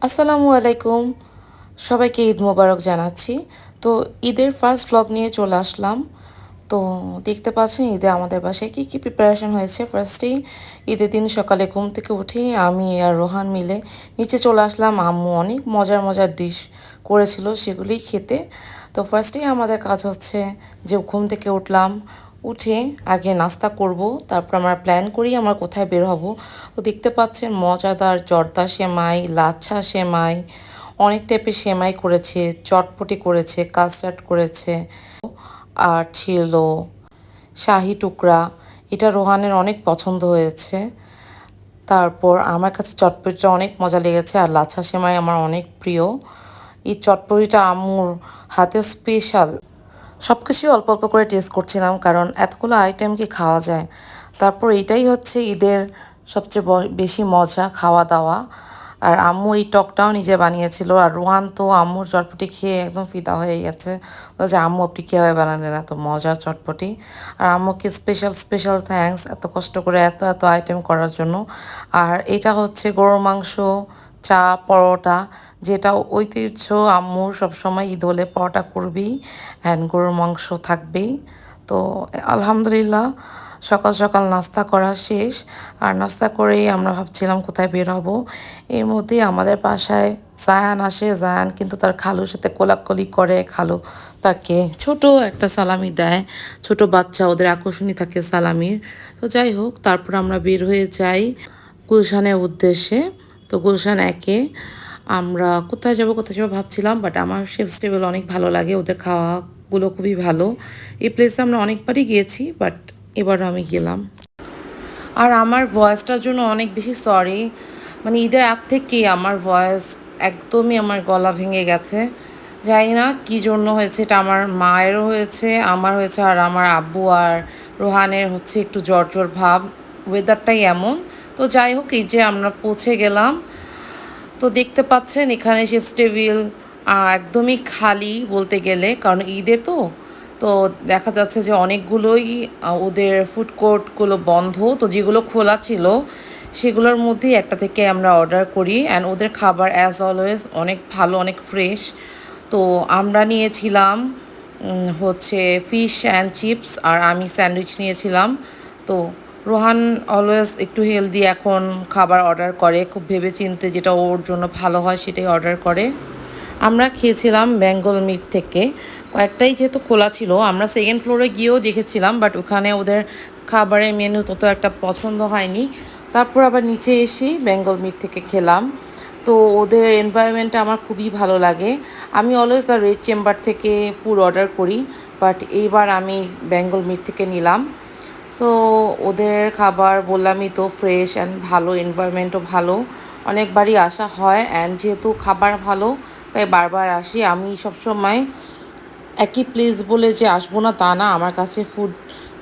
আসসালামু আলাইকুম, সবাইকে ঈদ মোবারক জানাচ্ছি। তো ঈদের ফার্স্ট ভ্লগ নিয়ে চলে আসলাম। তো দেখতে পাচ্ছেন ঈদে আমাদের বাসায় কী কী প্রিপারেশন হয়েছে। ফার্স্টেই ঈদের দিন সকালে ঘুম থেকে উঠেই আমি আর রোহান মিলে নিচে চলে আসলাম। আম্মু অনেক মজার মজার ডিশ করেছিল, সেগুলোই খেতে। তো ফার্স্টেই আমাদের কাজ হচ্ছে যে ঘুম থেকে উঠলাম, উঠে আগে নাস্তা করব, তারপর আমরা প্ল্যান করি আমরা কোথায় বের হব। তো দেখতে পাচ্ছেন মজাদার জর্দা সেমাই, লাচ্ছা সেমাই, অনেক টাইপের সেমাই করেছে, চটপটি করেছে, কাস্টার্ড করেছে, আর ছিল শাহি টুকরা। এটা রোহানের অনেক পছন্দ হয়েছে। তারপর আমার কাছে চটপটিটা অনেক মজা লেগেছে, আর লাচ্ছা সেমাই আমার অনেক প্রিয়। এই চটপটিটা আম্মুর হাতে স্পেশাল। সব কিছুই অল্প অল্প করে টেস্ট করছিলাম, কারণ এতগুলো আইটেম কি খাওয়া যায়। তারপর এটাই হচ্ছে ঈদের সবচেয়ে বেশি মজা, খাওয়া দাওয়া। আর আম্মু এই টকটাও নিজে বানিয়েছিল, আর রোহান তো আম্মুর চটপটি খেয়ে একদম ফিদা হয়ে গেছে। বলছে আম্মু আপনি কীভাবে বানালেন এত মজার চটপটি। আর আম্মুকে স্পেশাল স্পেশাল থ্যাঙ্কস এত কষ্ট করে এত এত আইটেম করার জন্য। আর এটা হচ্ছে গরুর মাংস, চা, পরোটা, যেটা ঐতিহ্য। আম্মুর সবসময় ঈদ হলে পরোটা করবেই, অ্যান্ড গরুর মাংস থাকবেই। তো আলহামদুলিল্লাহ সকাল সকাল নাস্তা করা শেষ। আর নাস্তা করেই আমরা ভাবছিলাম কোথায় বের হব। এর মধ্যেই আমাদের বাসায় জায়ান আসে। জায়ান কিন্তু তার খালুর সাথে কোলাকুলি করে, খালু তাকে ছোট একটা সালামি দেয়। ছোট বাচ্চা, ওদের আকর্ষণই থাকে সালামির। তো যাই হোক, তারপর আমরা বের হয়ে যাই গুলশানের উদ্দেশ্যে। তো গুলশান একে আমরা কোথায় যাব ভাবছিলাম, বাট আমার শেফস টেবিল অনেক ভালো লাগে, ওদের খাওয়াগুলো খুবই ভালো। এই প্লেসে আমরা অনেকবারই গিয়েছি, বাট এবারও আমি গেলাম। আর আমার ভয়েসটার জন্য অনেক বেশি সরি। মানে ঈদের আগ থেকেই আমার ভয়েস একদমই, আমার গলা ভেঙে গেছে। জানি না কী জন্য হয়েছে, এটা আমার মায়েরও হয়েছে, আমার হয়েছে, আর আমার আব্বু আর রোহানের হচ্ছে একটু জ্বর জ্বর ভাব। ওয়েদারটাই এমন। তো যাই হোক, এই যে আমরা পৌঁছে গেলাম। তো দেখতে পাচ্ছেন এখানে শেফস টেবিল একদমই খালি বলতে গেলে, কারণ ঈদে তো তো দেখা যাচ্ছে যে অনেকগুলোই ওদের ফুড কোর্টগুলো বন্ধ। তো যেগুলো খোলা ছিল সেগুলোর মধ্যেই একটা থেকে আমরা অর্ডার করি, অ্যান্ড ওদের খাবার অ্যাজ অলওয়েজ অনেক ভালো, অনেক ফ্রেশ। তো আমরা নিয়েছিলাম হচ্ছে ফিশ অ্যান্ড চিপস, আর আমি স্যান্ডউইচ নিয়েছিলাম। তো রোহান অলওয়েজ একটু হেলদি এখন খাবার অর্ডার করে, খুব ভেবেচিন্তে যেটা ওর জন্য ভালো হয় সেটাই অর্ডার করে। আমরা খেয়েছিলাম বেঙ্গল মিট থেকে, কয়েকটাই যেহেতু খোলা ছিল। আমরা সেকেন্ড ফ্লোরে গিয়েও দেখেছিলাম, বাট ওখানে ওদের খাবারের মেনু তত একটা পছন্দ হয়নি। তারপর আবার নিচে এসেই বেঙ্গল মিট থেকে খেলাম। তো ওদের এনভায়রনমেন্টটা আমার খুবই ভালো লাগে। আমি অলওয়েজ দ্য রেড চেম্বার থেকে ফুড অর্ডার করি, বাট এইবার আমি বেঙ্গল মিট থেকে নিলাম। সো ওদের খাবার বললামই তো ফ্রেশ অ্যান্ড ভালো, এনভায়রনমেন্টও ভালো। অনেকবারই আসা হয়, অ্যান্ড যেহেতু খাবার ভালো তাই বারবার আসি। আমি সবসময় একই প্লেস বলে যে আসবো না তা না, আমার কাছে ফুড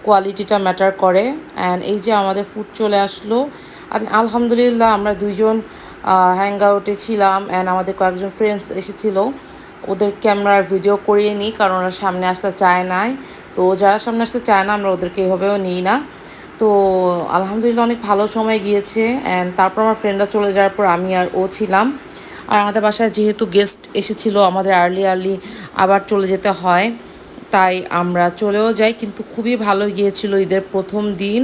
কোয়ালিটিটা ম্যাটার করে। অ্যান্ড এই যে আমাদের ফুড চলে আসলো, আর আলহামদুলিল্লাহ আমরা দুইজন হ্যাং আউটে ছিলাম, অ্যান্ড আমাদের কয়েকজন ফ্রেন্ডস এসেছিলো। ওদেরকে আমরা ভিডিও করিয়ে নিই, কারণ ওরা সামনে আসতে চায় নাই। তো যারা সামনে আসতে চায় না আমরা ওদেরকে এভাবেও নিই না। তো আলহামদুলিল্লাহ অনেক ভালো সময় গিয়েছে। অ্যান্ড তারপর আমার ফ্রেন্ডরা চলে যাওয়ার পর আমি আর ও ছিলাম। আর আমাদের বাসায় যেহেতু গেস্ট এসেছিলো, আমাদের আর্লি আর্লি আবার চলে যেতে হয়, তাই আমরা চলেও যাই। কিন্তু খুবই ভালো গিয়েছিল ঈদের প্রথম দিন।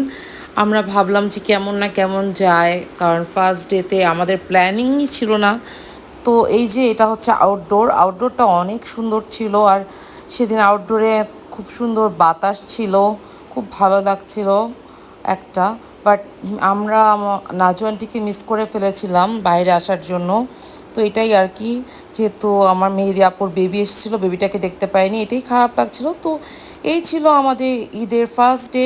আমরা ভাবলাম যে কেমন না কেমন যায়, কারণ ফার্স্ট ডেতে আমাদের প্ল্যানিংই ছিল না। তো এই যে এটা হচ্ছে আউটডোরটা অনেক সুন্দর ছিল, আর সেদিন আউটডোরে খুব সুন্দর বাতাস ছিল, খুব ভালো লাগছিল একটা। বাট আমরা নাজু আন্টিকে মিস করে ফেলেছিলাম বাইরে আসার জন্য। তো এটাই আর কি, যেহেতু আমার মেহেরি আপুর বেবি এসেছিলো, বেবিটাকে দেখতে পাইনি, এটাই খারাপ লাগছিল। তো এই ছিল আমাদের ঈদের ফার্স্ট ডে।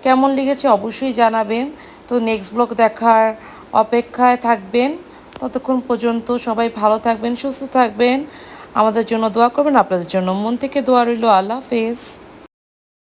কেমন লেগেছে অবশ্যই জানাবেন। তো নেক্সট ব্লগ দেখার অপেক্ষায় থাকবেন। ততক্ষণ পর্যন্ত সবাই ভালো থাকবেন, সুস্থ থাকবেন, আমাদের জন্য দোয়া করবেন। আপনাদের জন্য মন থেকে দোয়া রইল। আল্লাহ হাফেজ।